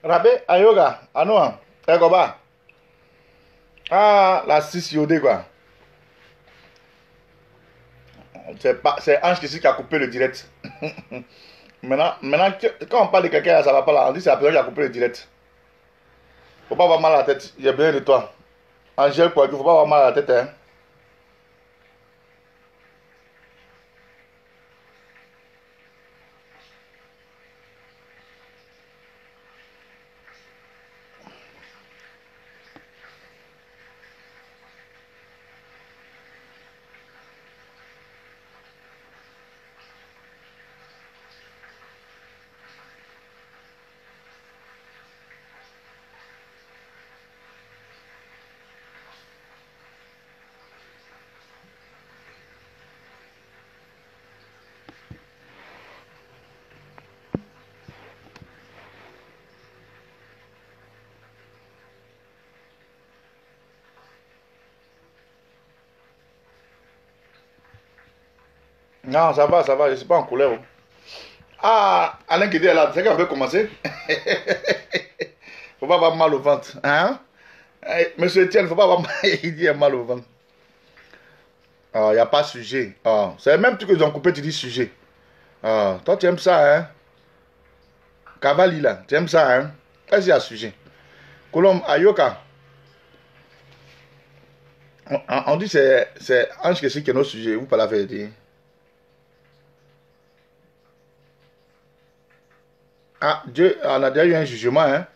Rabé, Ayoga, Anoa, Egoba. Ah, la 6 Yodé, quoi. C'est Ange qui a coupé le direct. Maintenant, quand on parle de quelqu'un, ça va pas là. On dit que c'est la personne qui a coupé le direct. Faut pas avoir mal à la tête. Il y a besoin de toi. Angèle, quoi, il faut pas avoir mal à la tête, hein. Non, ça va, je suis pas en colère. Oh. Ah, Alain qui dit là, c'est qu'on peut commencer. Faut pas avoir mal au ventre. Hein? Monsieur Etienne, faut pas avoir mal. Il dit mal au ventre. Il n'y a pas sujet. C'est le même truc qu'ils ont coupé, tu dis sujet. Toi, tu aimes ça, hein? Cavalli, là, tu aimes ça, hein? Qu'est-ce qu'il y a sujet? Colombe, Ayoka. On dit c'est Ange qui est notre sujet, vous pas la vérité. Ah, Dieu, on a déjà eu un jugement, hein?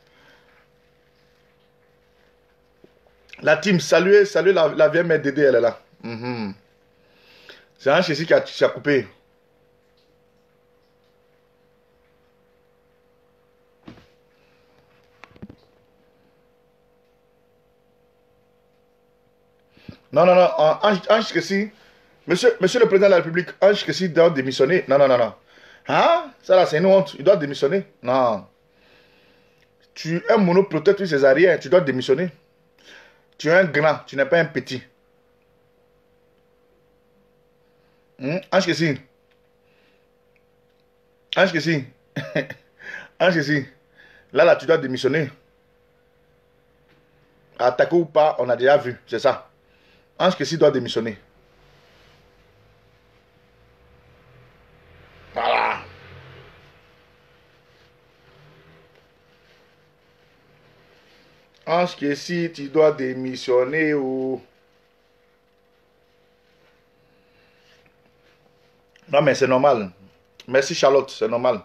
La team, saluez la vieille mère Dédé, elle est là. C'est Ange qui a coupé. Non, non, non, Ange Kessi, monsieur le président de la République, Ange Kessi doit démissionner. Non, non, non, non. Hein? Ça là, c'est une honte. Il doit démissionner. Non. Tu es monoprotecteur césarien, tu dois démissionner. Tu es un grand, tu n'es pas un petit. Ange Kessi. Ange Kessi. Ange Kessi. Là, tu dois démissionner. Attaquer ou pas, on a déjà vu, c'est ça. Ange Kessi doit démissionner. Voilà. Ange Kessi, tu dois démissionner ou... Non, mais c'est normal. Merci Charlotte, c'est normal.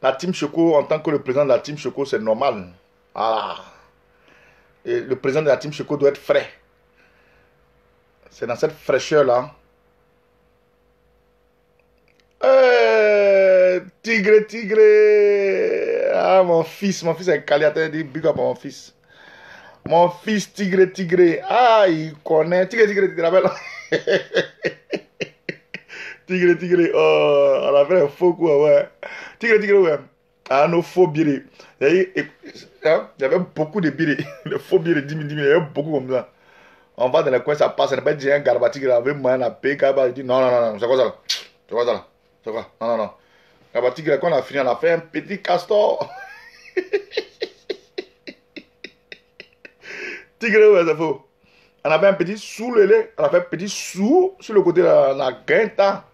La team Choco, en tant que le président de la team Choco, c'est normal. Voilà. Et le président de la team Choco doit être frais. C'est dans cette fraîcheur-là. Tigre, tigre. Ah, mon fils est calé. Dit big up mon fils. Mon fils, tigre, tigre. Ah, il connaît. Tigre, tigre, tu te rappelles? Tigre, tigre. Oh, on a fait un faux coup, ouais. Tigre, tigre, ouais. Ah, nos faux billets. Il y avait beaucoup de billets. Les faux billets de 10 000, il y avait beaucoup comme ça. On va dans les coins, ça passe. Ça n'est pas dit un garbati qui avait moyen à payer. Il dit non, non, non, non. C'est quoi ça là? C'est quoi ça là? C'est quoi? Non, non, non. Garbati, quand on a fini, on a fait un petit castor. Tigre, ouais, c'est faux. On avait un petit sous le lait. On a fait un petit sous sur le côté de la guinta.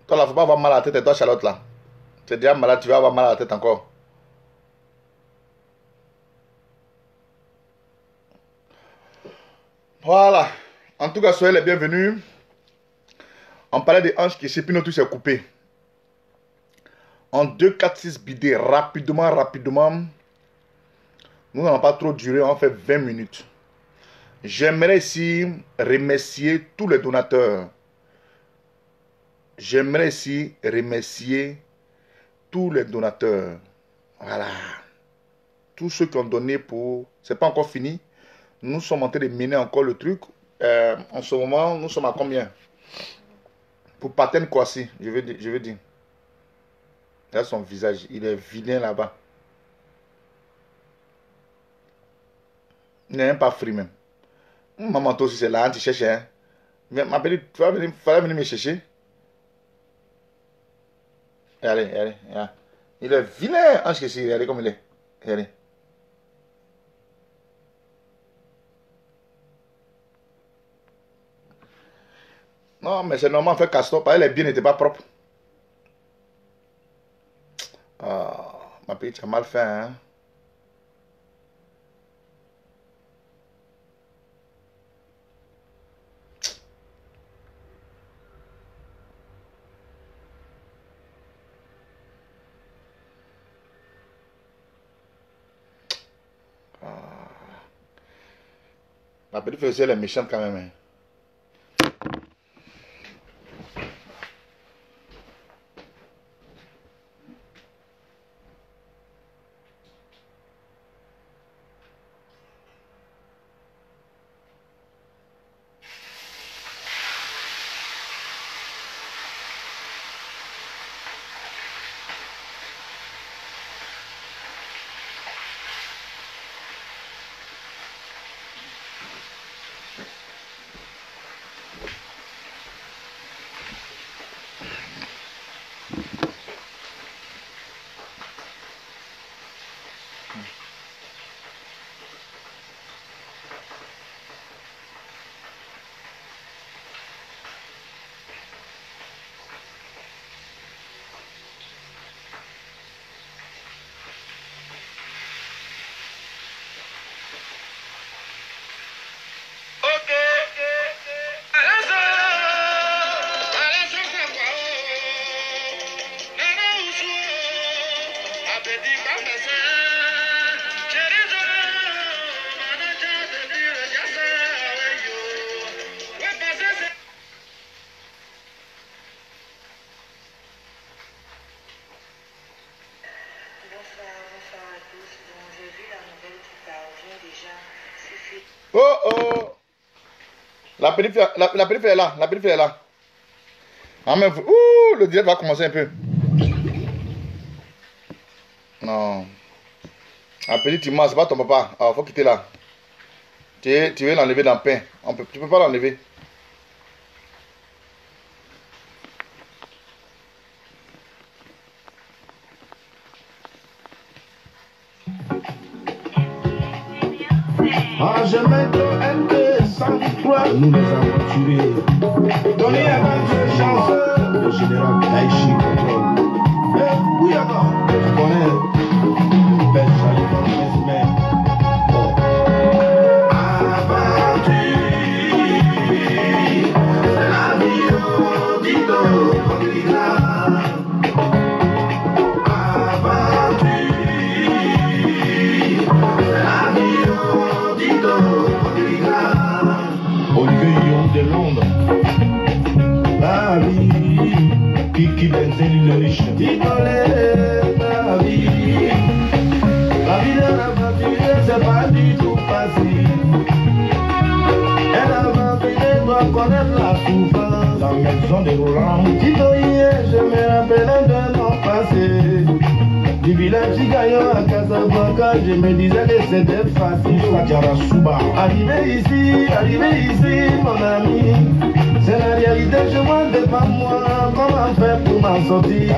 Toi là, faut pas avoir mal à la tête. Et toi, Charlotte là, tu es déjà malade, tu vas avoir mal à la tête encore. Voilà. En tout cas, soyez les bienvenus. On parlait des hanches qui puis tout s'est coupé. En 2, 4, 6 bidets, rapidement. Nous n'allons pas trop durer, on fait 20 minutes. J'aimerais ici remercier tous les donateurs. J'aimerais ici remercier tous les donateurs. Voilà. Tous ceux qui ont donné pour... C'est pas encore fini. Nous sommes en train de mener encore le truc. En ce moment, nous sommes à combien? Pour Paten Kwasi, je veux dire. Là, son visage, il est vilain là-bas. Il n'est même pas free même. Maman, toi aussi, c'est là, tu cherches. Hein? Mais ma belle, il fallait venir me chercher. Regardez, regardez, regardez. Il est vilain, Ange que si, regardez comme il est. Regardez. Non, mais c'est normal, faire castor, parce que les biens n'étaient pas propres. Ah, ma petite, tu as mal fait, hein. La petite fille, elle est méchante quand même, hein. Oh oh! La petite fille est là. La petite fille est là. Ah, mais, ouh, le direct va commencer un peu. Non. La petite immense, c'est pas ton papa. Ah, faut quitter là. Tu veux l'enlever dans le pain. Tu peux pas l'enlever. Ah, je mets le MD sans croire. Nous les avons tués. Donnez à notre chance. Le général Daichi contrôle. Oui, alors. Tu connais. Belle chalet dans les semaines. Oh. Aventure. C'est la vie au dito. De Londres, la vie, Kiki Benzel, le riche, la vie de l'aventurier, c'est pas du tout facile. Et l'aventurier doit connaître la souffrance. La maison de Roland, Tito hier, je me rappelle de mon passé. Du village Gaillon à Casablanca, je me disais que c'était facile. Arrivé ici, mon ami. C'est la réalité, je vois devant moi. Comment faire pour m'en sortir?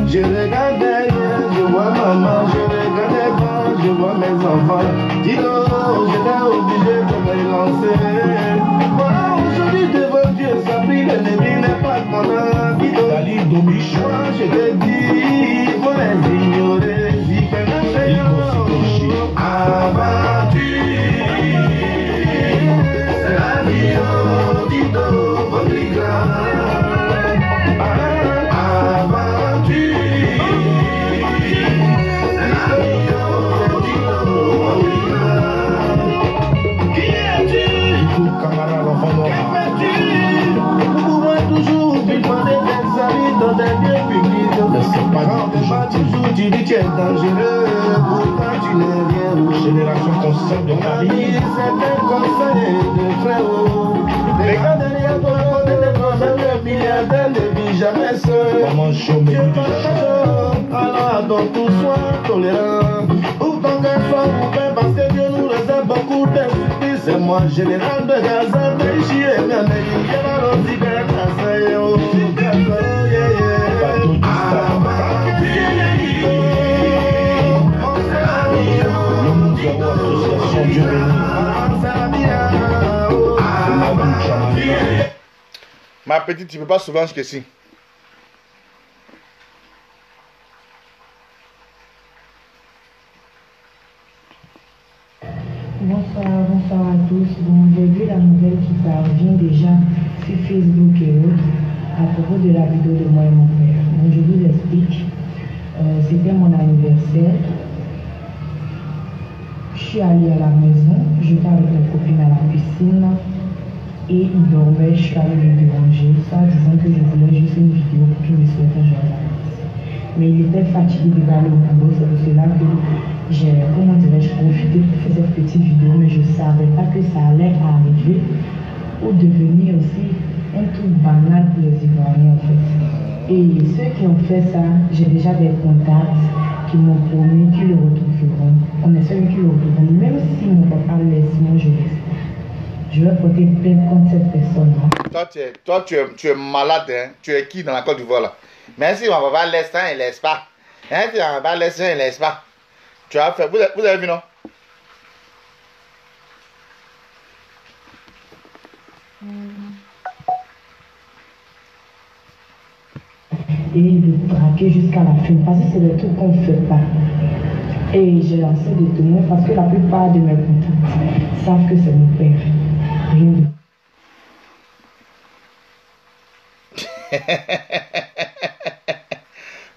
Je regarde derrière, je vois maman. Je regarde devant, je vois mes enfants. Dis-donc, j'étais obligé de me lancer. Voilà, aujourd'hui devant Dieu, ça prie, l'ennemi n'est pas content. Dis-donc, moi je te dis, faut les ignorer. Si quelqu'un fait aventure, c'est la vie au Tito, votre grand. Aventure, c'est la vie au Tito, votre grand. Qui es-tu? Écoute, camarade, l'enfant noir. Que fais-tu? Vous pouvez toujours demander des amis dans des lieux publics. Ne sais pas toujours, tu dis que tu es dangereux. Pourtant tu n'es rien. Génération conseil de Paris. C'est un conseil de frérot. Regarde derrière toi, côté de toi, même le milliardaire ne vit jamais seul. Maman chômée, alors donc tout soit tolérant. Ou ton gars soit ouvert parce que Dieu nous réserve beaucoup d'insuccès. C'est moi, général de Gaza, Daichi et Miamé. J'ai la rosée de Gaza, Nous avons l'association Dieu béni. Ma petite, tu ne peux pas souvent que si. Bonsoir à tous. Bon, j'ai vu la nouvelle qui parvient déjà sur Facebook et autres à propos de la vidéo de moi et mon père. Donc, je vous explique. C'était mon anniversaire. Je suis allée à la maison, j'étais avec mes copines à la piscine et ils dormaient. Je suis allée les déranger, ça disant que je voulais juste une vidéo pour qu'ils me souhaitent un joyeux anniversaire. Mais il était fatigué d'aller au boulot, c'est pour cela que j'ai, comment dirais-je, profité pour faire cette petite vidéo, mais je ne savais pas que ça allait arriver ou devenir aussi un truc banal pour les Ivoiriens en fait. Et ceux qui ont fait ça, j'ai déjà des contacts qui m'ont promis qu'ils le retrouveront. On espère qu'ils le retrouveront, même si mon papa laisse mon jeunesse. Je vais porter plainte contre cette personne-là. Tu es malade, hein? Tu es qui dans la Côte d'Ivoire là? Même si mon papa laisse ça, il laisse pas. Hein? Si mon papa laisse ça, il laisse pas. Tu as fait. Vous avez vu, non? Et le traquer jusqu'à la fin, parce que c'est des trucs qu'on ne fait pas. Et j'ai lancé des témoins parce que la plupart de mes contacts savent que c'est mon père. Rien de...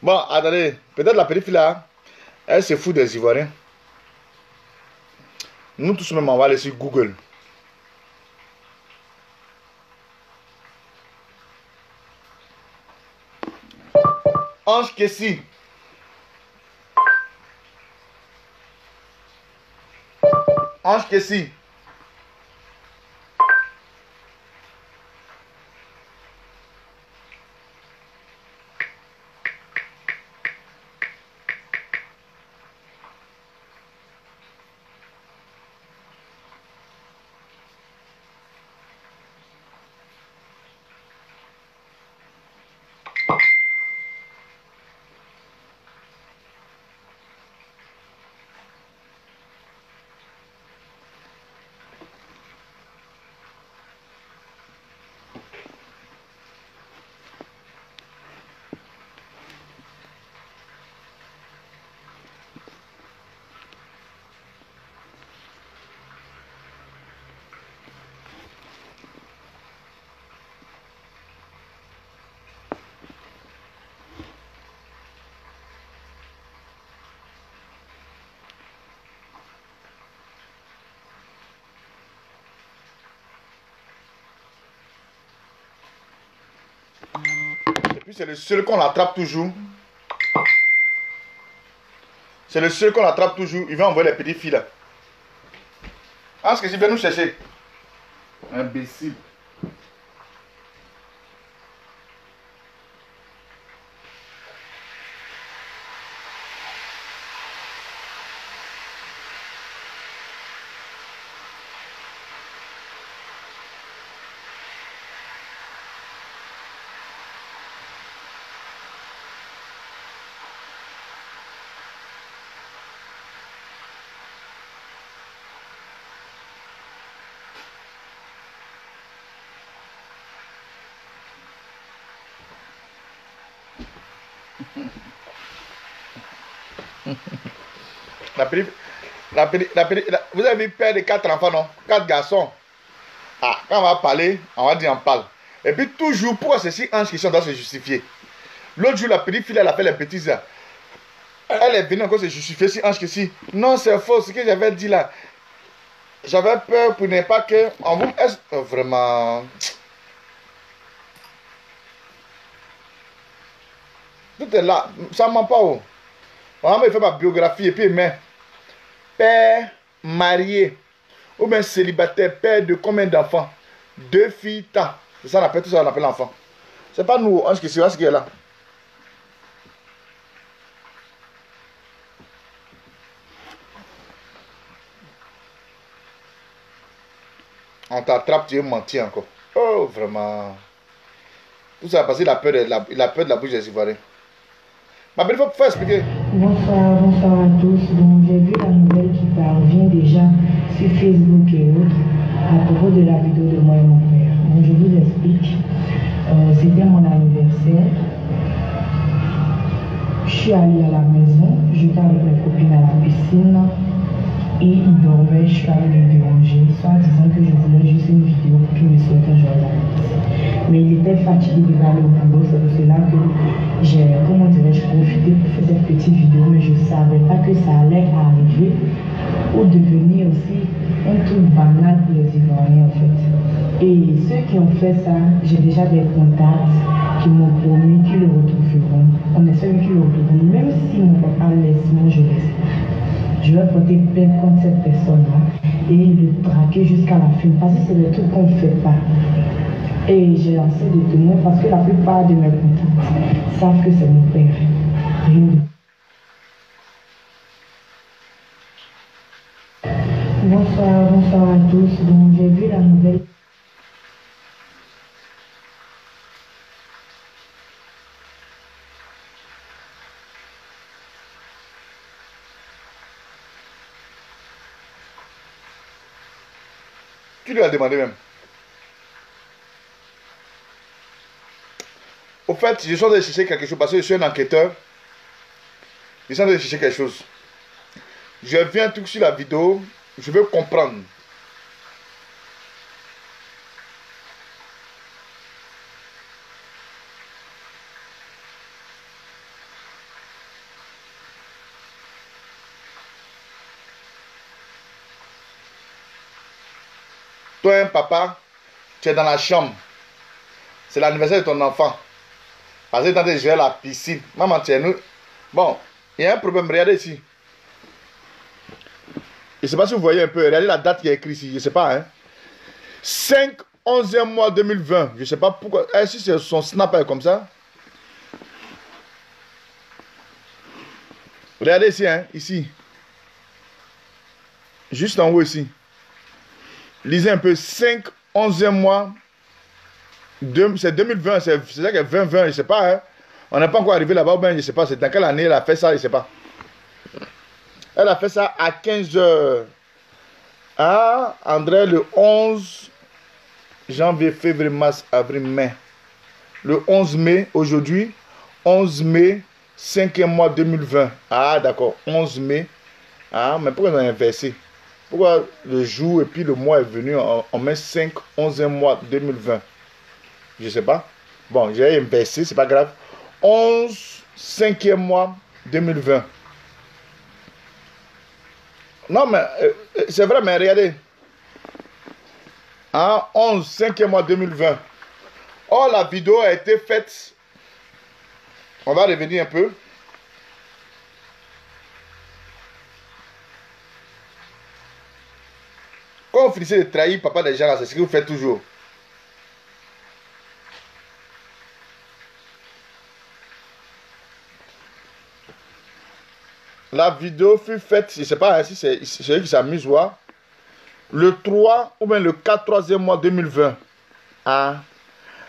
Bon, attendez, peut-être la petite fille là, elle se fout des Ivoiriens. Nous tous même, on va aller sur Google. Ange Kessi. Ange Kessi. Et puis c'est le seul qu'on attrape toujours. C'est le seul qu'on attrape toujours. Il va envoyer les petites filles là. Ah, ce que je viens nous chercher. Imbécile. Vous avez peur de 4 enfants, non? 4 garçons. Ah, quand on va parler, on va dire on parle. Et puis toujours, pourquoi c'est si Ange Kessi doit se justifier? L'autre jour, la petite fille, elle a fait les bêtises là. Elle est venue encore se justifier si Ange Kessi. Non, c'est faux, ce que j'avais dit là. J'avais peur pour ne pas que... On vous... Vraiment... Tout est là, ça ne ment pas. Oh. On va faire ma biographie et puis mais père marié ou bien célibataire, père de combien d'enfants? 2 filles, tant. C'est ça on appelle, tout ça on appelle l'enfant. C'est pas nous, Ange Kessi, ce qui est là. On t'attrape, tu es menti encore. Oh, vraiment. Tout ça parce qu'il a peur de la bouche des Ivoiriens. Ma belle, faut expliquer. Bonsoir, bonsoir à tous. Bon, j'ai vu la nouvelle qui parvient déjà sur Facebook et autres à propos de la vidéo de moi et mon père. Bon, je vous explique. C'était mon anniversaire. Je suis allée à la maison, j'étais avec mes copines à la piscine et ils dormaient. Je suis allée les déranger, soit disant que je voulais juste une vidéo pour qu'ils me souhaitent un joyeux anniversaire. Mais il était fatigué de aller au boulot, c'est pour cela que j'ai, comment dirais-je, profité pour faire cette petite vidéo, mais je ne savais pas que ça allait arriver ou devenir aussi un truc banal pour les Ivoiriens en fait. Et ceux qui ont fait ça, j'ai déjà des contacts qui m'ont promis qu'ils le retrouveront. On espère qu'ils le retrouveront, même si mon papa laisse, moi je laisse. Je vais porter plainte contre cette personne-là et le traquer jusqu'à la fin, parce que c'est des trucs qu'on ne fait pas. Et j'ai lancé des témoins parce que la plupart de mes contacts savent que c'est mon père. Bonsoir, bonsoir à tous. Bon, j'ai vu la nouvelle. Qui lui a demandé même? Au fait, je suis en train de chercher quelque chose parce que je suis un enquêteur. Je suis en train de chercher quelque chose. Je viens tout sur la vidéo. Je veux comprendre. Toi, un papa, tu es dans la chambre. C'est l'anniversaire de ton enfant. Parce que tu es en train de jouer à la piscine. Maman, tu es nous. Bon, il y a un problème. Regardez ici. Je ne sais pas si vous voyez un peu. Regardez la date qui est écrite ici. Je ne sais pas. Hein. 5 11e mois 2020. Je ne sais pas pourquoi. Si son snap est comme ça. Regardez ici. Hein, ici. Juste en haut ici. Lisez un peu. 5 11e mois. C'est 2020. C'est ça que 2020. Je ne sais pas. Hein. On n'est pas encore arrivé là-bas. Ben, je ne sais pas. C'est dans quelle année elle a fait ça. Je ne sais pas. Elle a fait ça à 15h. Ah, André, le 11 janvier, février, mars, avril, mai. Le 11 mai, aujourd'hui, 11 mai, 5e mois 2020. Ah, d'accord, 11 mai. Ah, mais pourquoi on a inversé? Pourquoi le jour et puis le mois est venu, on met 5, 11e mois 2020? Je ne sais pas. Bon, j'ai inversé, c'est pas grave. 11, 5e mois 2020. Non, mais c'est vrai, mais regardez. Hein, 11, 5e mois 2020. Oh, la vidéo a été faite. On va revenir un peu. Quand vous finissez de trahir papa des gens, c'est ce que vous faites toujours. La vidéo fut faite, je ne sais pas hein, si c'est eux qui s'amusent, voir. Le 3 ou bien le 4, 3e mois 2020. Ah.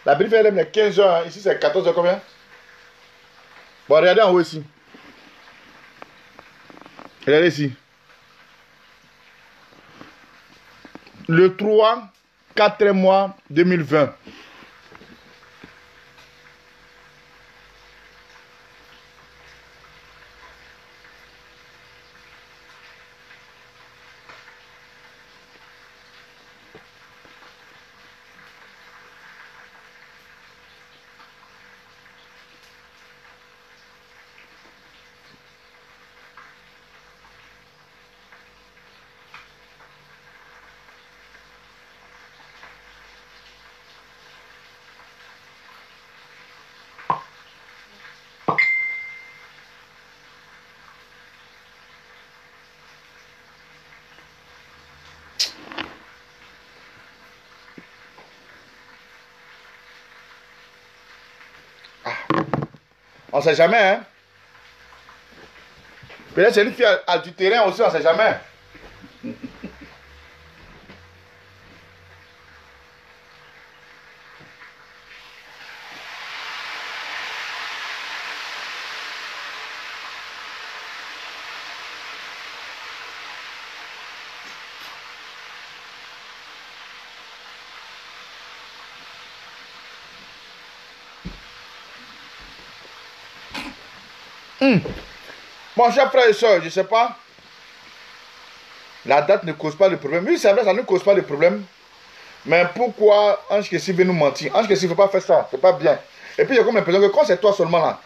La brief elle aime les 15 heures. Hein. Ici, c'est 14 heures combien? Bon, regardez en haut ici. Regardez ici. Le 3, 4e mois 2020. On ne sait jamais, hein. Peut-être c'est une fille à du terrain aussi, on ne sait jamais. Mon cher frère et soeur, je ne sais pas. La date ne cause pas de problème. Oui, c'est vrai, ça ne cause pas de problème. Mais pourquoi Ange Kessie veut nous mentir? Ange Kessie ne faut pas faire ça. C'est pas bien. Et puis, j'ai comme l'impression que quand c'est toi seulement là,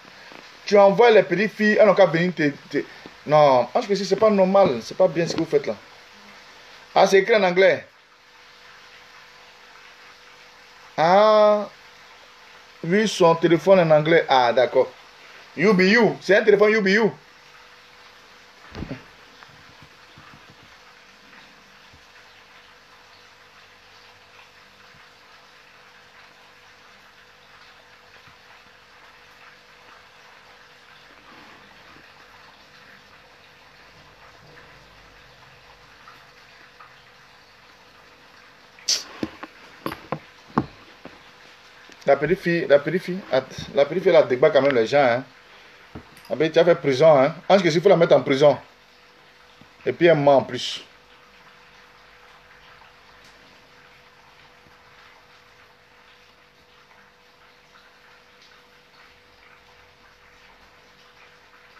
tu envoies les petites filles, elles n'ont qu'à venir te... Non, Ange Kessie, c'est pas normal. C'est pas bien ce que vous faites là. Ah, c'est écrit en anglais. Ah, lui, son téléphone en anglais. Ah, d'accord. UBU. C'est un téléphone UBU. La petite fille, elle a débat quand même les gens. Hein. La petite, tu as fait prison. Hein. Ange Kessie, il faut la mettre en prison. Et puis elle ment en plus.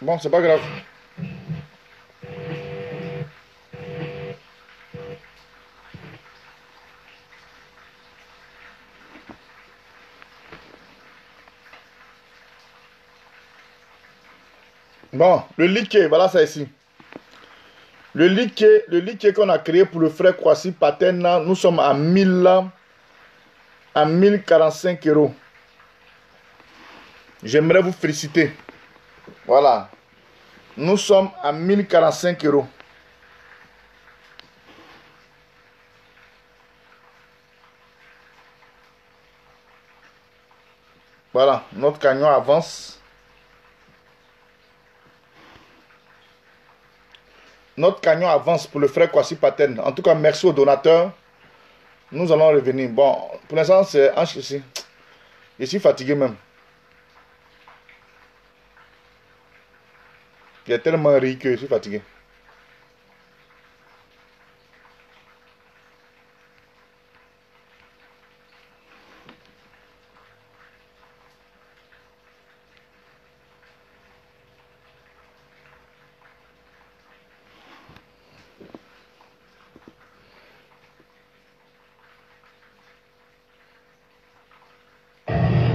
Bon, c'est pas grave. Bon, le liqué, voilà ça ici. Le liqué qu'on a créé pour le frère Kwasi Patena, nous sommes à 1045 euros. J'aimerais vous féliciter. Voilà. Nous sommes à 1045 euros. Voilà, notre cagnon avance. Notre cagnon avance pour le frère Kwasi Paten. En tout cas, merci aux donateurs. Nous allons revenir. Bon, pour l'instant, c'est Ange ici. Je suis fatigué même. Il est tellement ri que je suis fatigué.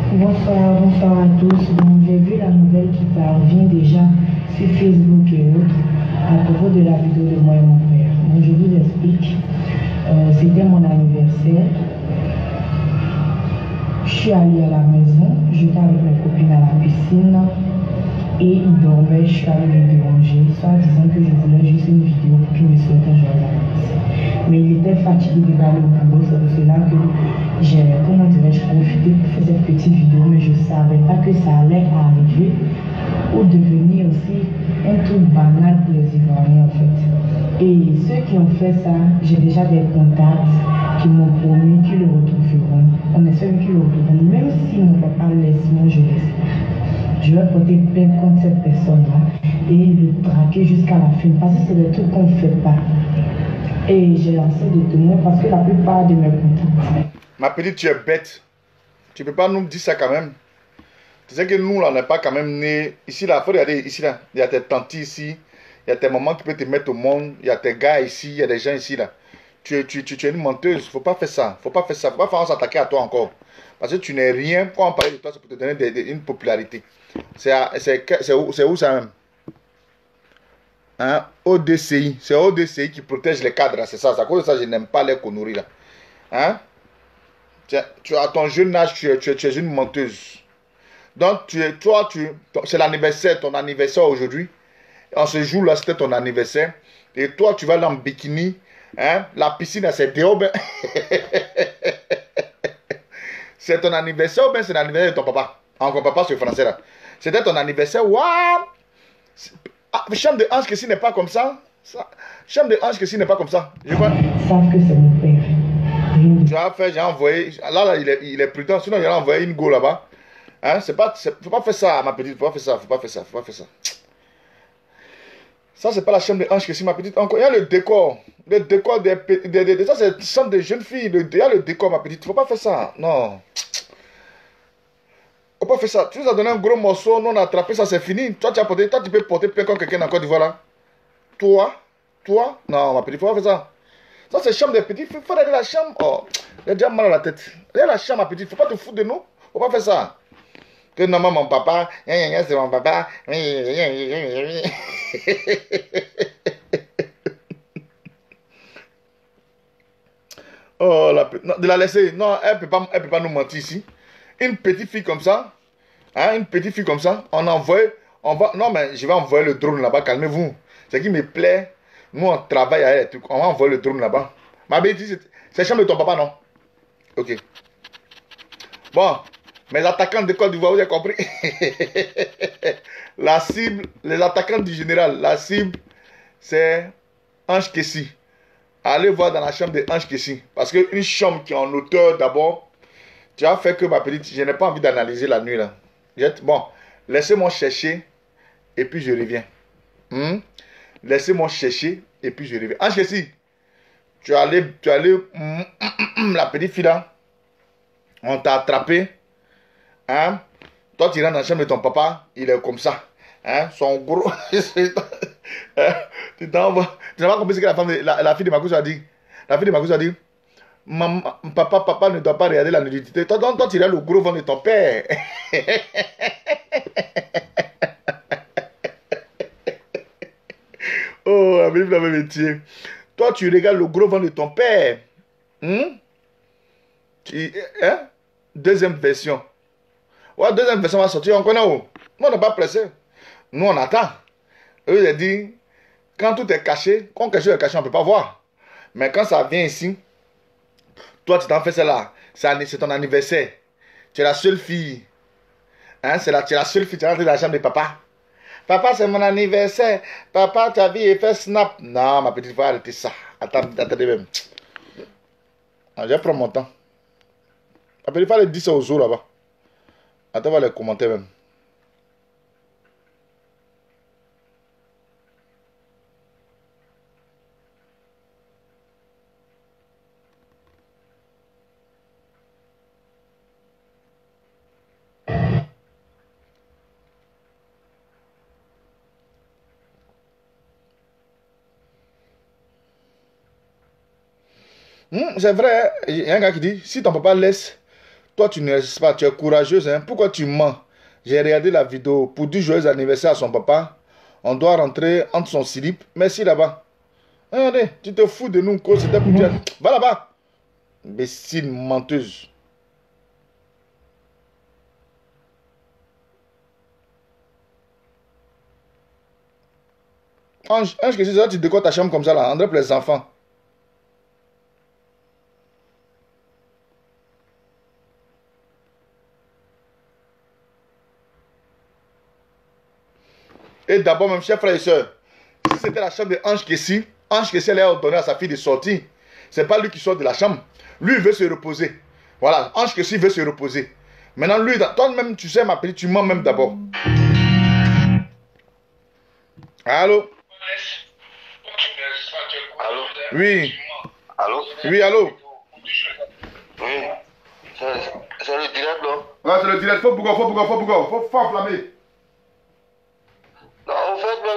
Bonsoir à tous. Bon, j'ai vu la nouvelle qui parvient déjà sur Facebook et autres à propos de la vidéo de moi et mon père. Bon, je vous explique. C'était mon anniversaire. Je suis allée à la maison, j'étais avec mes copines à la piscine et ils dormaient. Je suis allée les déranger, soit disant que je voulais juste une vidéo pour qu'ils me souhaitent un joyeux anniversaire. Mais il était fatigué de aller au boulot, c'est pour cela que j'ai, comment dirais-je, profité pour faire cette petite vidéo, mais je ne savais pas que ça allait arriver ou devenir aussi un truc banal pour les Ivoiriens en fait. Et ceux qui ont fait ça, j'ai déjà des contacts qui m'ont promis qu'ils le retrouveront. On espère qu'ils le retrouveront, même si mon papa laisse, moi je l'espère. Je vais porter plainte contre cette personne-là et le traquer jusqu'à la fin, parce que c'est des trucs qu'on ne fait pas. Et j'ai lancé des témoins parce que la plupart de mes contacts. Ma petite, tu es bête. Tu ne peux pas nous dire ça quand même. Tu sais que nous, là, on n'est pas quand même nés. Ici, là, il faut regarder, ici, là, il y a tes tantes ici, il y a tes mamans qui peuvent te mettre au monde, il y a tes gars ici, il y a des gens ici, là. Tu es une menteuse, il ne faut pas faire ça. Il ne faut pas faire ça. Il ne faut pas faire s'attaquer à toi encore. Parce que tu n'es rien. Quand on parle de toi, c'est pour te donner une popularité. C'est où ça même? Hein? ODCI. C'est ODCI qui protège les cadres. C'est ça. C'est à cause de ça que je n'aime pas les conneries là. Hein? Tu as ton jeune âge, tu es une menteuse. Donc, c'est l'anniversaire, ton anniversaire aujourd'hui. En ce jour-là, c'était ton anniversaire. Et toi, tu vas aller en bikini. Hein? La piscine, c'est dehors. C'est ton anniversaire ou bien c'est l'anniversaire de ton papa? Encore papa, c'est français là. C'était ton anniversaire. Waouh! Chambre de Ange Kessie n'est pas comme ça. Chambre de Ange Kessie n'est pas comme ça. Je vois. Ils savent que c'est mon père. Tu as fait, j'ai envoyé. Là, il est prudent. Sinon, il a envoyé une go là-bas. Hein? Faut pas faire ça, ma petite. Faut pas faire ça. Faut pas faire ça. Faut pas faire ça. Ça, c'est pas la chambre de Ange Kessie, ma petite. Encore, il y a le décor. Le décor ça, c'est la chambre de jeunes filles. Il y a le décor, ma petite. Faut pas faire ça. Non. On peut faire ça. Tu nous as donné un gros morceau, nous on a attrapé ça, c'est fini. Toi, tu peux porter plein comme quelqu'un dans Côte d'Ivoire là. Toi, non, ma petite, faut pas faire ça. Ça, c'est chambre des petits. Il faut aller à la chambre. Oh, j'ai déjà mal à la tête. Allez à la chambre, ma petite. Faut pas te foutre de nous. Faut pas faire ça. Que non, mon papa, c'est mon papa. Oh, de la laisser. Non, elle peut pas nous mentir ici. Une petite fille comme ça, hein, une petite fille comme ça, non, mais je vais envoyer le drone là-bas, calmez-vous. Ce qui me plaît, nous on travaille à elle, on va envoyer le drone là-bas. Ma bêtise, c'est la chambre de ton papa, non? Ok. Bon, mes attaquants de Côte d'Ivoire, vous avez compris? La cible, les attaquants du général, la cible, c'est Ange Kessi. Allez voir dans la chambre de Ange Kessi. Parce qu'une chambre qui est en hauteur d'abord, tu as fait que ma petite, je n'ai pas envie d'analyser la nuit là. Bon, laissez-moi chercher et puis je reviens. Laissez-moi chercher et puis je reviens. Ange Kessi, tu es allé, la petite fille là, on t'a attrapé. Hein? Toi, tu rentres dans la chambre de ton papa, il est comme ça. Hein? Son gros. Tu n'as pas compris ce que la fille de Marcus a dit. La fille de Marcus a dit, papa ne doit pas regarder la nudité. Toi, tu as le gros ventre de ton père. Oh, Amélie la même métier. Toi, tu regardes le gros ventre de ton père. Deuxième version. Ouais, deuxième version va sortir. On connaît où? Nous, on n'est pas pressé. Nous, on attend. Eux, ils ont dit, quand tout est caché, quand quelque chose est caché, on ne peut pas voir. Mais quand ça vient ici, toi, tu t'en fais celle-là. C'est ton anniversaire. Tu es la seule fille. Hein, tu es la seule fille. Tu es rentrée dans la chambre de papa. Papa, c'est mon anniversaire. Papa, ta vie est fait snap. Non, ma petite, il faut arrêter ça. Attendez même. Je vais prendre mon temps. Ma petite, il faut aller dire ça aux autres là-bas. Attends, on va les commenter même. C'est vrai, il y a un gars qui dit, si ton papa laisse, toi tu ne laisses pas, tu es courageuse, hein? Pourquoi tu mens? J'ai regardé la vidéo, pour dire joyeux anniversaire à son papa, on doit rentrer entre son slip, merci là-bas. Regardez, tu te fous de nous, c'était pour dire, va là-bas. Imbécile, menteuse. Ange, que c'est ça, tu décores ta chambre comme ça là, André pour les enfants. Et d'abord, même chers frères et sœurs, si c'était la chambre de Ange Kessi, elle a ordonné à sa fille de sortir. C'est pas lui qui sort de la chambre. Lui, il veut se reposer. Voilà, Ange Kessi veut se reposer. Maintenant, lui, toi-même, tu sais, ma petite, tu mens même d'abord. Allô? Allô? Oui. Allô? Oui, allô? Oui. C'est le direct, non? Ouais, c'est le direct. Faut enflammer. Non, en fait, non,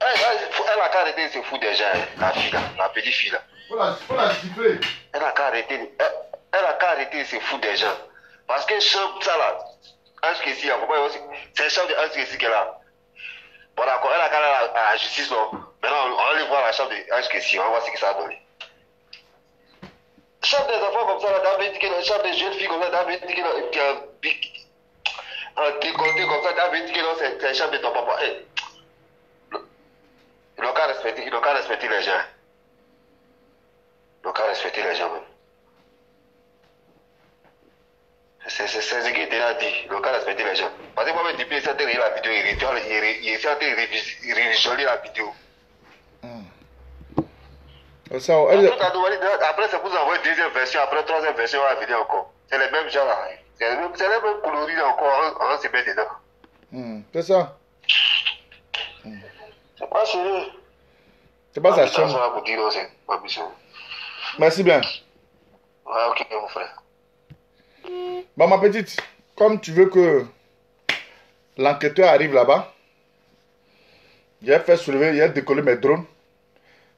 elle a qu'à arrêter de se foutre des gens, la fille là, la petite fille là. Faut la gifler. Elle a qu'à arrêter de se foutre des gens. Parce que chambre, ça là, Ange Kessi, c'est le chambre de Ange Kessi qu'elle a. Bon d'accord, elle a qu'à aller à la justice, non? Maintenant, on va aller voir la chambre de Ange Kessi, on va voir ce que ça a donné. Chambre des enfants comme ça, là, chambre des jeunes filles comme ça, décolleté comme ça, c'est la chambre de ton papa. Hey. Ils n'ont qu'à respecter les gens. Ils n'ont qu'à respecter les gens même. C'est ce qui était là dit. Ils n'ont qu'à respecter les gens. Parce que moi-même, depuis qu'il a regardé la vidéo, il essaie de révisionner la vidéo. Après, c'est pour vous envoyer deuxième version, après troisième version, on va venir encore. C'est les mêmes gens là. C'est les mêmes coloris là encore, on va se mettre dedans. C'est ça. C'est pas sérieux. C'est pas sa chambre. C'est pas mission. Merci bien. Ouais, ok, mon frère. Bon, ma petite, comme tu veux que l'enquêteur arrive là-bas, j'ai fait soulever, j'ai décollé mes drones.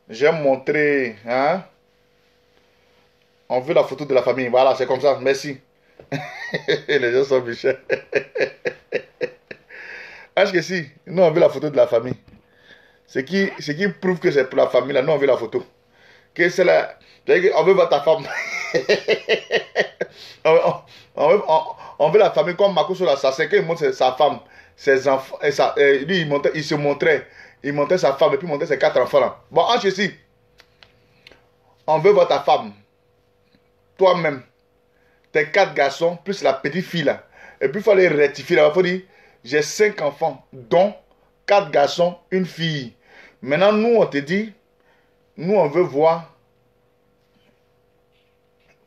J'ai montré, hein. On veut la photo de la famille. Voilà, c'est comme ça. Merci. Les gens sont bichés. Est-ce que si, nous on veut la photo de la famille. Ce qui prouve que c'est pour la famille, là, nous on veut la photo. Que c'est la... On veut voir ta femme. on veut la famille comme Makoso l'assassin. Quand il montre sa femme, ses enfants, et lui il se montrait. Il montrait sa femme et puis il montrait ses 4 enfants là. Bon, en ceci, on veut voir ta femme. Toi-même, tes 4 garçons, plus la petite fille là. Et puis il faut les rectifier là. Il faut dire, j'ai 5 enfants, dont 4 garçons, une fille. Maintenant, nous, on te dit, nous, on veut voir.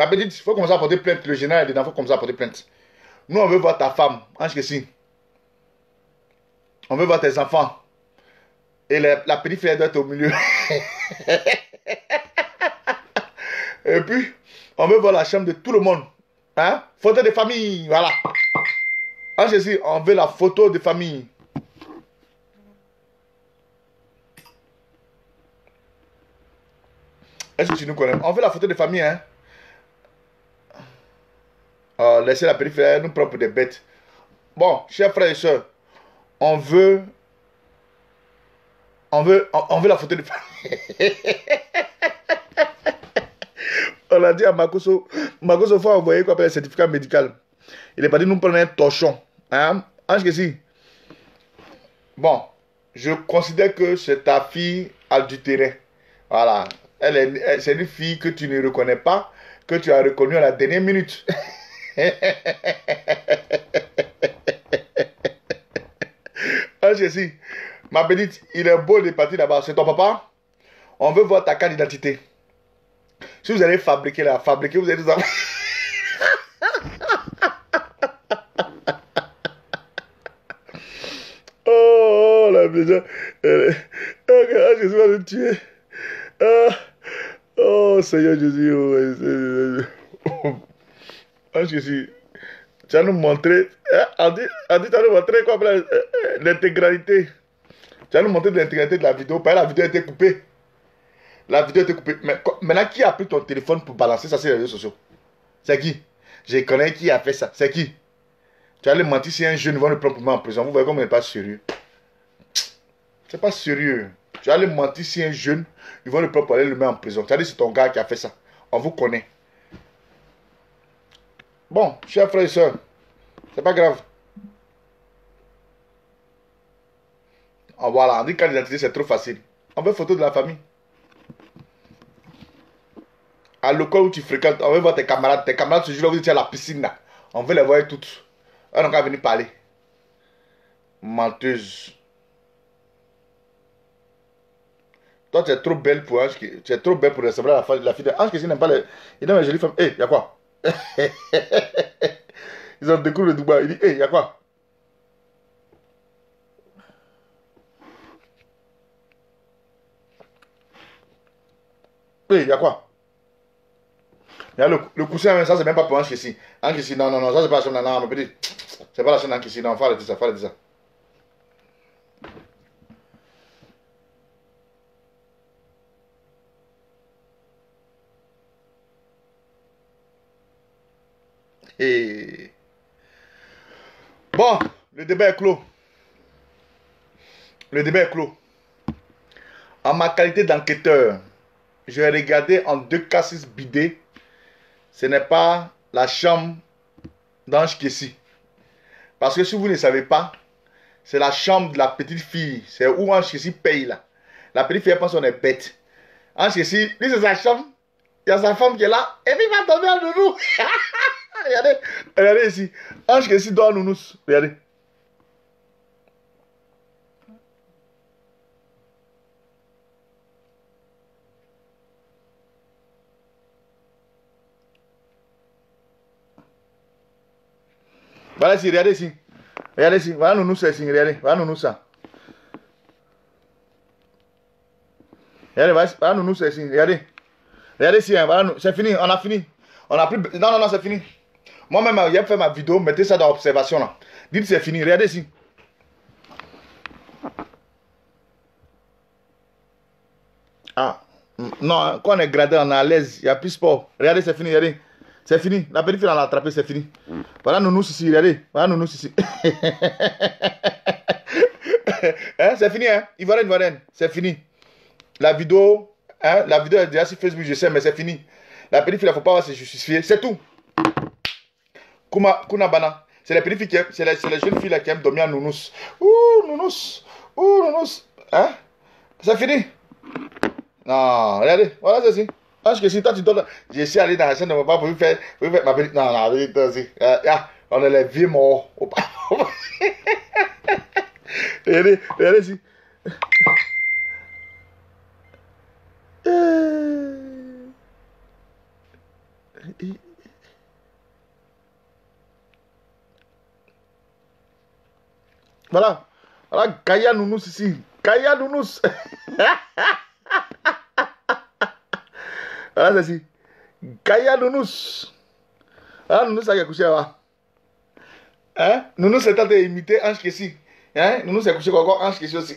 La petite, il faut commencer à porter plainte. Le général dedans, il faut commencer à porter plainte. Nous, on veut voir ta femme, Ange Kessi. On veut voir tes enfants. Et la petite fille doit être au milieu. Et puis, on veut voir la chambre de tout le monde. Hein? Photo de famille, voilà. Ange Kessi, on veut la photo de famille. Est-ce que tu nous connais? On veut la photo de famille, hein? Laissez la petite fille nous prendre pour des bêtes. Bon, chers frères et sœurs, on veut la photo de famille. On a dit à Makoso, il faut envoyer quoi, le certificat médical. Il est pas dit nous prendre un torchon. Hein? Ange Kessi. Bon, je considère que c'est ta fille adultérée. Voilà. C'est une fille que tu ne reconnais pas, que tu as reconnue à la dernière minute. Ange Kessi, ma petite, il est beau de partir là-bas. C'est ton papa? On veut voir ta carte d'identité. Si vous allez fabriquer, vous allez dire... Oh, la maison. Ange Kessi va le tuer. Oh, Seigneur Jésus. Ange Kessi, tu vas nous montrer... Adi, tu vas nous montrer quoi, l'intégralité. Tu vas nous montrer l'intégralité de la vidéo. Parce que la vidéo a été coupée. La vidéo a été coupée. Mais maintenant, qui a pris ton téléphone pour balancer ça sur les réseaux sociaux? C'est qui? Je connais qui a fait ça. C'est qui? Tu vas aller mentir si un jeune va le prendre pour moi en prison. Vous voyez comme il n'est pas sérieux. C'est pas sérieux. Tu vas aller mentir si un jeune, ils vont le prendre pour aller le mettre en prison. Tu vas dire c'est ton gars qui a fait ça. On vous connaît. Bon, chers frères et sœurs, c'est pas grave. Voilà, on dit carte d'identité, c'est trop facile. On veut photo de la famille. À l'école où tu fréquentes, on veut voir tes camarades. Tes camarades ce jour-là, vous étiez à la piscine là. On veut les voir toutes. On n'a qu'à venir parler. Menteuse. Toi, tu es trop belle pour Ange. Tu es trop belle pour recevoir la fille de Ange Kessi n'aime pas les... Il aime les jolies femmes. Hé, y'a quoi? Ils ont découvert le Dubaï. Il dit, hé, y'a quoi? Hé, y'a quoi? Il y a le coussin, ça c'est même pas pour Ange Kessi. Ange Kessi, non, ça c'est pas la chaîne, non, ma petite. C'est pas la chaîne Ange Kessi, non, faut arrêter ça, Et... Bon, le débat est clos. En ma qualité d'enquêteur, je vais regarder en 2 cassis bidés. Ce n'est pas la chambre d'Ange Kessi. Parce que si vous ne savez pas, c'est la chambre de la petite fille. C'est où Ange Kessi paye là. La petite fille, elle pense qu'on est bête. Ange Kessi, lui c'est sa chambre. Il y a sa femme qui est là. Et puis il va tomber à nounou. Regardez ici. Ange Kessi dort à nounous. Regardez. Voilà ici, regardez ici. Regardez ici. Voilà nounous ici. Regardez. Voilà nounous ça. Regardez, voilà nounous ici. Regardez. Regardez ici. Voilà, c'est fini. On a fini. On a plus. Non, c'est fini. Moi-même, j'ai fait ma vidéo, mettez ça dans l'observation là. Dites c'est fini, regardez ici. Ah, non, quand on est gradé, on est à l'aise, il n'y a plus sport. Regardez, c'est fini, regardez. C'est fini, la petite fille l'a attrapé, c'est fini. Voilà Nounous ici, regardez. Voilà Nounous ici. Hein, c'est fini, hein? Ivoirienne, c'est fini. La vidéo est déjà sur Facebook, je sais, mais c'est fini. La petite fille, il ne faut pas se justifier, c'est tout. Kuna Bana, c'est les petites filles qui aiment, c'est les jeunes filles là qui aiment dormir à Nounous. Ouh, Nounous. Hein? C'est fini. Non, regardez, voilà ceci. Parce que si toi tu donnes, je suis allé dans la chaîne de mon papa pour faire ma petite. Non, la vérité aussi. On est les vieux morts. Regardez ici. Voilà. Voilà, Kaya Nounous ici. Kaya Nounous. Voilà, c'est ici. Kaya Nounous. Ah, Nounous a couché là. Hein? Nounous est en train d'imiter Ange Kessi. Hein? Nounous a couché encore Ange Kessi aussi.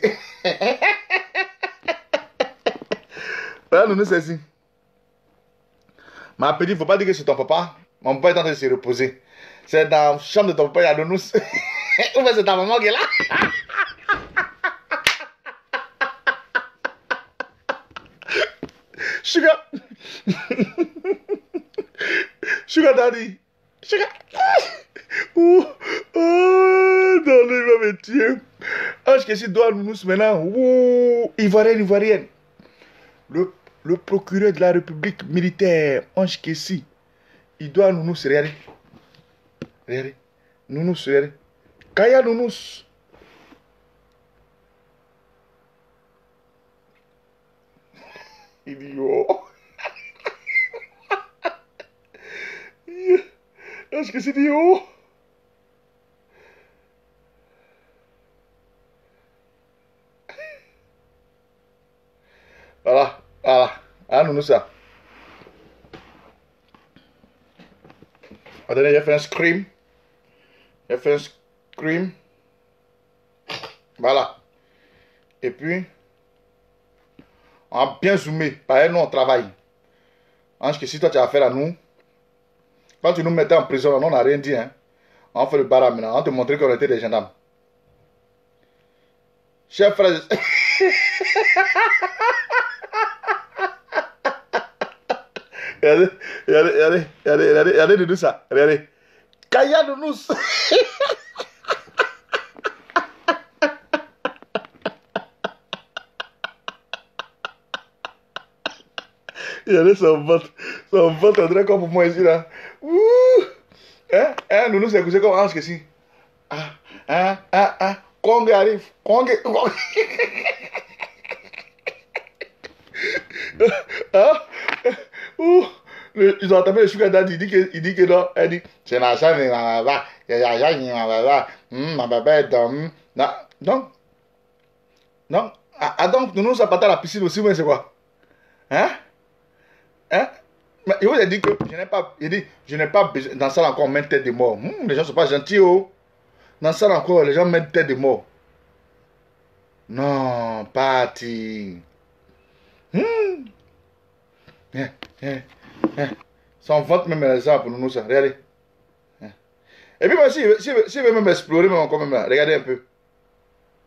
Voilà, Nounous c'est ici. Ma petite, il ne faut pas dire que c'est ton papa. Mon papa est en train de se reposer. C'est dans la chambre de ton papa, il y a Nounous. Ou bien c'est ta maman qui est là. Sugar. Sugar daddy. Sugar. Oh, non, il va me tuer. Ange Kessi doit Nounous maintenant. Oh, Ivoirienne. Le procureur de la République militaire, Ange Kessi, il doit Nounous, regardez. Nounous, regardez. Kaya Nounous. Idiot. Ange Kessi idiot. Voilà. Ah, Nounous ça. Attendez, j'ai fait un scream. Voilà. Et puis, on a bien zoomé. Pareil, nous, on travaille. Ange Kessi, toi, tu as affaire à nous. Quand tu nous mettais en prison, on n'a rien dit. Hein. On fait le barrage maintenant. On te montrait qu'on était des gendarmes. Chers frères. Regardez de ça. Regardez. Kaya Nounous. Regardez son ventre. Son ventre est très comme pour moi ici là. Ouh. Hein, Nounous est couché comme Ange Kessi. Kongé arrive. Kongé. Ils ont entamé le sugar daddy, il dit que non, elle dit, c'est ma chambre, ma baba, ma baba est dans, non, donc, nous sommes partis à la piscine aussi, mais c'est quoi? Hein? Mais il vous a dit que je n'ai pas besoin, dans ça encore, on met tête de mort. Les gens ne sont pas gentils, oh. Dans ça encore, les gens mettent tête de mort. Non, parti. Son ventre même est ça pour nous ça. Regardez. Et puis moi si je veux même explorer même encore même là. Regardez un peu.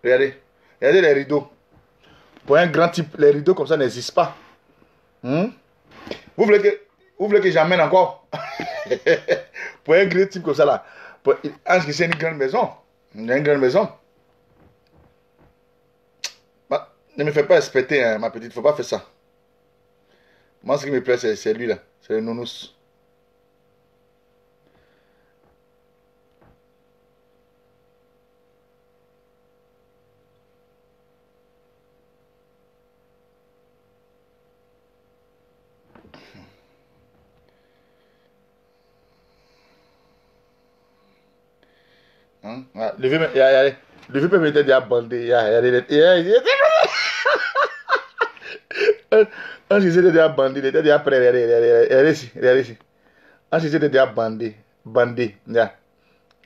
Regardez les rideaux. Pour un grand type, les rideaux comme ça n'existent pas. Vous voulez que j'emmène encore? Pour un grand type comme ça là. Est-ce que c'est une grande maison? Une grande maison. Bah, ne me fais pas respecter, hein, ma petite. Faut pas faire ça. Moi, ce qui me plaît, c'est lui là. C'est le Nounous. Hein? Ouais, le vieux peut m'être déjà bandé. Ange Kessi était déjà bandé, il était déjà prêt. Regardez ici. Ange Kessi était déjà bandé. bandé. Yeah.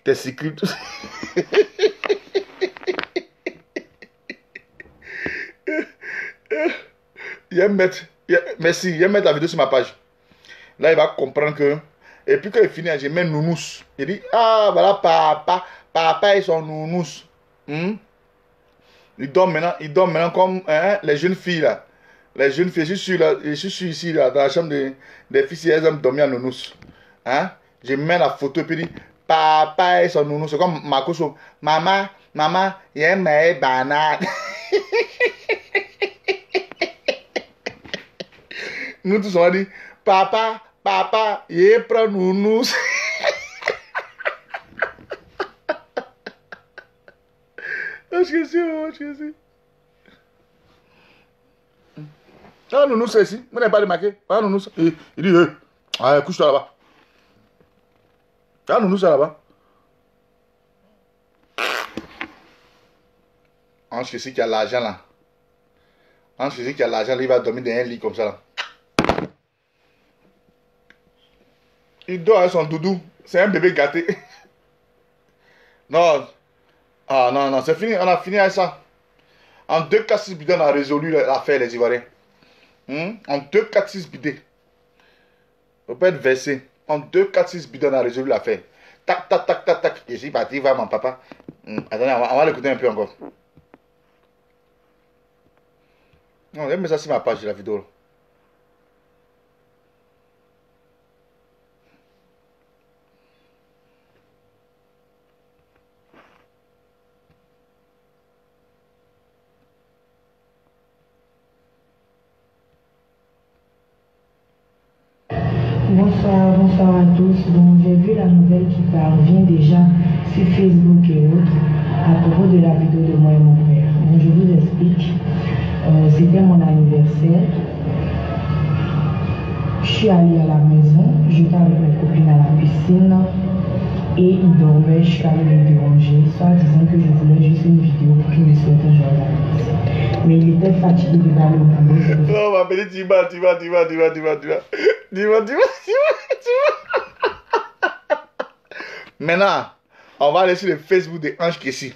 Tes cycles. Merci, il va mettre la vidéo sur ma page. Là, il va comprendre que. Et puis quand il finit, je mets nounous. Il dit, ah, voilà, papa et son nounous. Il dort maintenant comme les jeunes filles là. Les jeunes filles, je suis ici là, dans la chambre des filles, elles aiment dormir en nounous. Hein? Je mets la photo et puis dit, papa et son nounous. C'est comme Makoso. Maman, il y a mes bananes. Nous tous on va dire, papa, il prend nounous. Je sais. Ah, nounous, c'est ici. Vous n'avez pas remarqué? Ah, nounous. Il dit, couche-toi là-bas. Ah, nounous, c'est là-bas. Ange, je sais qu'il y a l'argent là. Ange, je sais qu'il y a l'argent, il va dormir dans un lit comme ça là. Il dort avec son doudou. C'est un bébé gâté. Non. Ah non, c'est fini. On a fini avec ça. En 2-4-6 bidons, on a résolu l'affaire, les Ivoiriens. En 2-4-6 bidons. Il ne faut pas être versé. En 2-4-6 bidons, on a résolu l'affaire. Tac. Je suis parti voir mon papa. Attendez, on va l'écouter un peu encore. Non, je vais mettre ça sur ma page de la vidéo. Bonsoir à tous. Donc, j'ai vu la nouvelle qui parvient déjà sur Facebook et autres à propos de la vidéo de moi et mon père. Donc, je vous explique. C'était mon anniversaire. Je suis allée à la maison, j'étais avec mes copines à la piscine et ils dormaient. Je suis allée les déranger, soit disant que je voulais juste une vidéo pour qu'ils me souhaitent un joyeux anniversaire. Mais il était fatigué de aller au boulot. Non, ma belle, tu vas. Maintenant, on va aller sur le Facebook de Ange Kessie.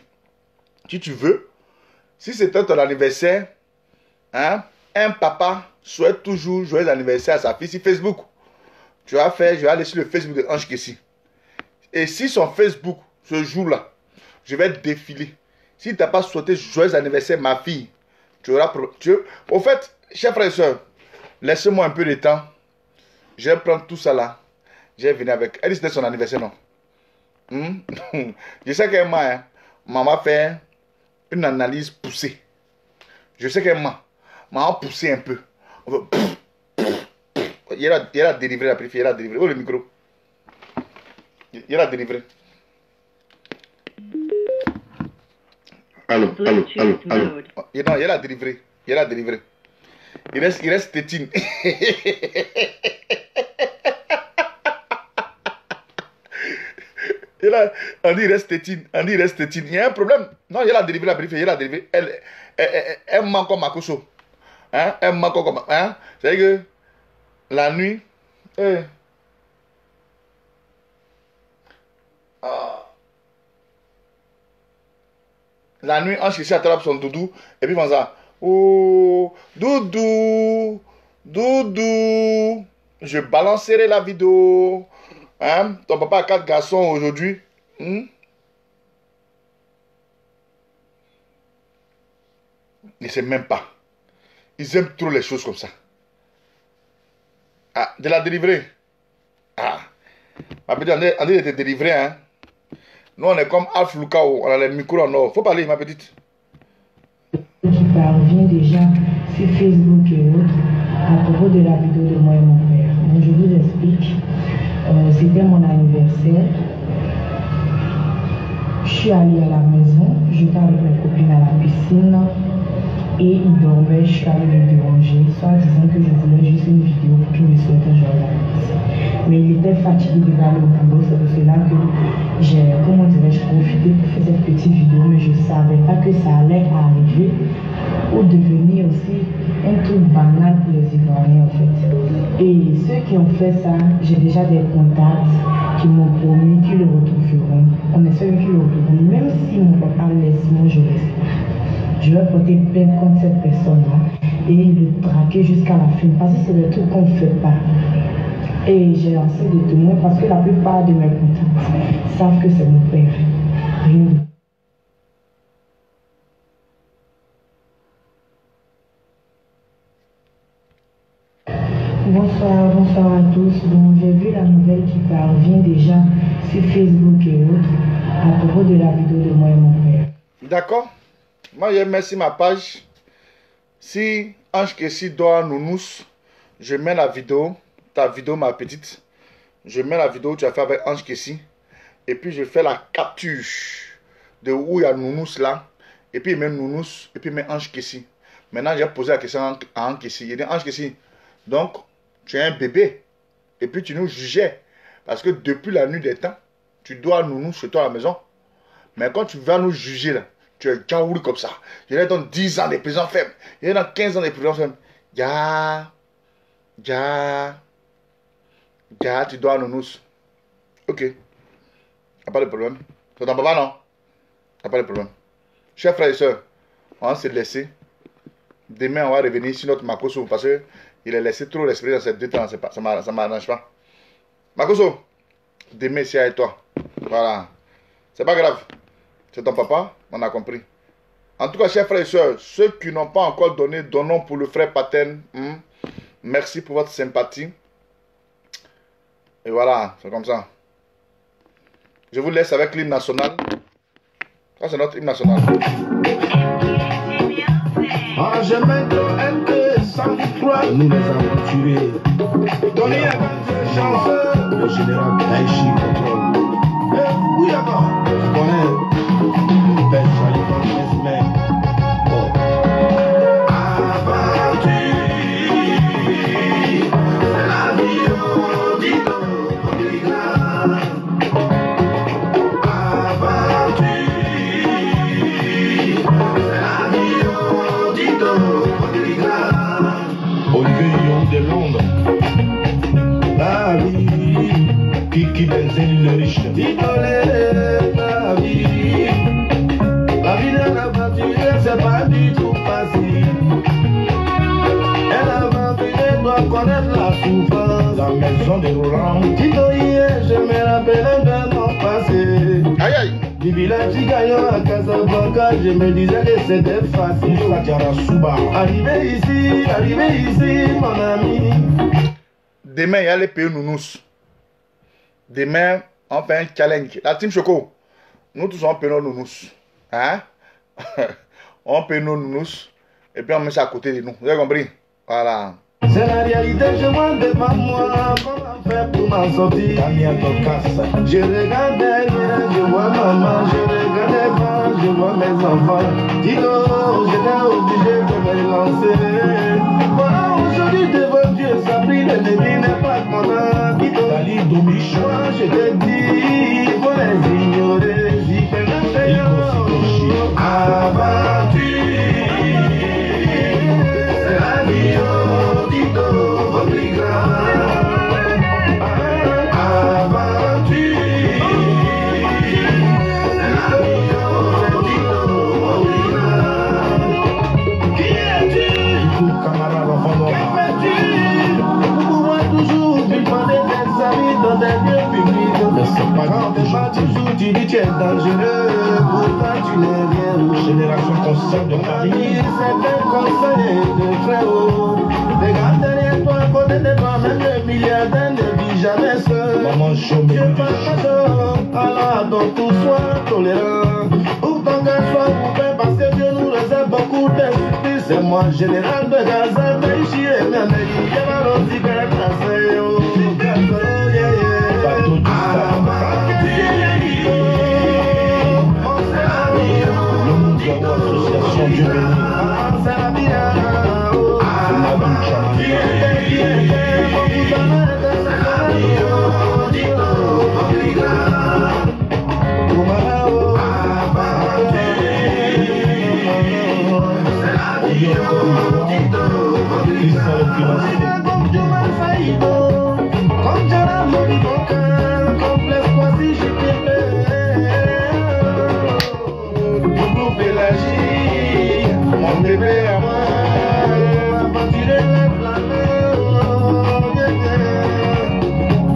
Si tu veux, si c'était ton anniversaire, un papa souhaite toujours joyeux anniversaire à sa fille sur Facebook. Tu vas faire, je vais aller sur le Facebook de Ange Kessie. Et si son Facebook, ce jour-là, je vais défiler. Si tu n'as pas souhaité joyeux anniversaire, ma fille, tu auras... Au fait, chers frères et sœurs, laissez-moi un peu de temps. Je vais prendre tout ça là. Je vais venir avec. Elle dit que c'était son anniversaire, non? Je sais qu'elle m'a... Maman fait une analyse poussée. Je sais qu'elle m'a poussé un peu. Il a délivré la préférée. Il a délivré. Oh, le micro. Il a délivré. Allô. Non, il a délivré. Il reste tétine. On dit il reste tétine. Il y a un problème. Non, il a délivré la préférée. Il a délivré. Elle manque comme Makoso. Elle manque comme... C'est-à-dire que la nuit... La nuit, Ange Kessie attrape son doudou et puis on ça. Oh, doudou, je balancerai la vidéo. Ton papa a 4 garçons aujourd'hui. Ne sait même pas. Ils aiment trop les choses comme ça. Ah, de la délivrer. Ah, ma petite, on dit de te délivrer, hein. Nous, on est comme Alf Lukao, on a les micros en or. Faut parler, ma petite. Qui parvient déjà sur Facebook et autres à propos de la vidéo de moi et mon père. Donc, je vous explique. C'était mon anniversaire. Je suis allée à la maison, j'étais avec mes copines à la piscine et ils dormaient. Je suis allée les déranger, soit disant que je voulais juste une vidéo pour qu'ils me souhaitent un joyeux anniversaire. Mais il était fatigué de aller au boulot, c'est pour cela que j'ai, comment dirais-je, profité pour faire cette petite vidéo, mais je ne savais pas que ça allait arriver ou devenir aussi un truc banal pour les Ivoiriens en fait. Et ceux qui ont fait ça, j'ai déjà des contacts qui m'ont promis qu'ils le retrouveront. On espère qu'ils le retrouveront. Même si mon papa laisse, moi je laisse. Je vais porter plainte contre cette personne-là et le traquer jusqu'à la fin. Parce que c'est des trucs qu'on ne fait pas. Et j'ai lancé des témoins parce que la plupart de mes contacts savent que c'est mon père. Rien de... Bonsoir à tous. Bon, j'ai vu la nouvelle qui parvient déjà sur Facebook et autres à propos de la vidéo de moi et mon père. D'accord. Moi, je mets sur ma page. Si Ange Kessie doit Nounous, je mets la vidéo, ta vidéo, ma petite. Je mets la vidéo que tu as fait avec Ange Kessie. Et puis, je fais la capture de où il y a Nounous là. Et puis, il met Nounous. Et puis, il met Ange Kessie. Maintenant, j'ai posé la question à Ange Kessie. Il dit Ange Kessie, donc, tu es un bébé. Et puis, tu nous jugeais. Parce que depuis la nuit des temps, tu dois Nounous chez toi à la maison. Mais quand tu vas nous juger là, tu es Djaouli comme ça. Je lui donne 10 ans de prison ferme. Je lui donne 15 ans de prison ferme. Tu dois Nounous. Ok. Y'a pas de problème. C'est ton papa, non? Y'a pas de problème. Chers frères et sœurs, on va se laisser. Demain, on va revenir sur notre Makoso parce qu'il a laissé trop respirer dans ces 2 temps. Ça ne m'arrange pas. Makoso, demain, c'est avec toi. Voilà. C'est pas grave. C'est ton papa, on a compris. En tout cas, chers frères et sœurs, ceux qui n'ont pas encore donné, donnons pour le frère Paten. Merci pour votre sympathie. Et voilà, c'est comme ça. Je vous laisse avec l'hymne national. Ça, c'est notre hymne national. Ah, je m'aide sans froid. Nous les aventuriers. Donnez à votre chance. Le général Taïchi contrôle. Oui, d'accord. Tu connais. Ben, j'allais dans les semaines. Oh. Aventure. C'est la vie au dito. De Londres, la vie, Kiki Benzène le riche, la vie de l'aventurier, c'est pas du tout facile. Et l'aventurier doit connaître la souffrance. La maison de Roland, Tito hier, je me rappelle de mon passé. Aïe aïe. Du village gagnant à Casablanca, je me disais que c'était facile. Arrivé ici, mon ami. Demain, il y a les pays Nounous. Demain, on fait un challenge. La team Choco, nous tous on paye nos Nounous. Hein? On paye nos Nounous. Et puis on met ça à côté de nous. Vous avez compris? Voilà. C'est la réalité, je vois devant moi. Comment faire pour m'en sortir? Je regarde derrière, je vois maman, je regarde devant, je vois mes enfants. Tito, j'étais obligé de me lancer. Voilà, aujourd'hui devant Dieu, ça brille, l'ennemi n'est pas content. Tito, moi je te dis, faut les ignorer, j'y fais le payant. Aventure, c'est la vie. Tu dis tu es dangereux, pourtant tu n'es rien. Génération consciente de Paris. C'est un conseil de très haut. Regarde derrière toi, à côté de toi, même le milliardaire ne vit jamais seul. Maman, je me pardonne, alors donc tout soit tolérant. Ou ton cœur soit ouvert parce que Dieu nous réserve beaucoup d'injustice. C'est moi, général de Gaza, Taïchi et Mameli. Il y a la rosée que la classe est au bateau du association Dieu béni. C'est la vie. mon bébé à moi. Aventurer les planeurs.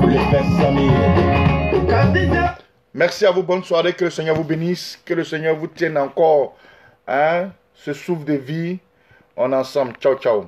Pour les fesses amis. Merci à vous, bonne soirée, que le Seigneur vous bénisse, que le Seigneur vous tienne encore, hein, ce souffle de vie. On est ensemble, ciao, ciao.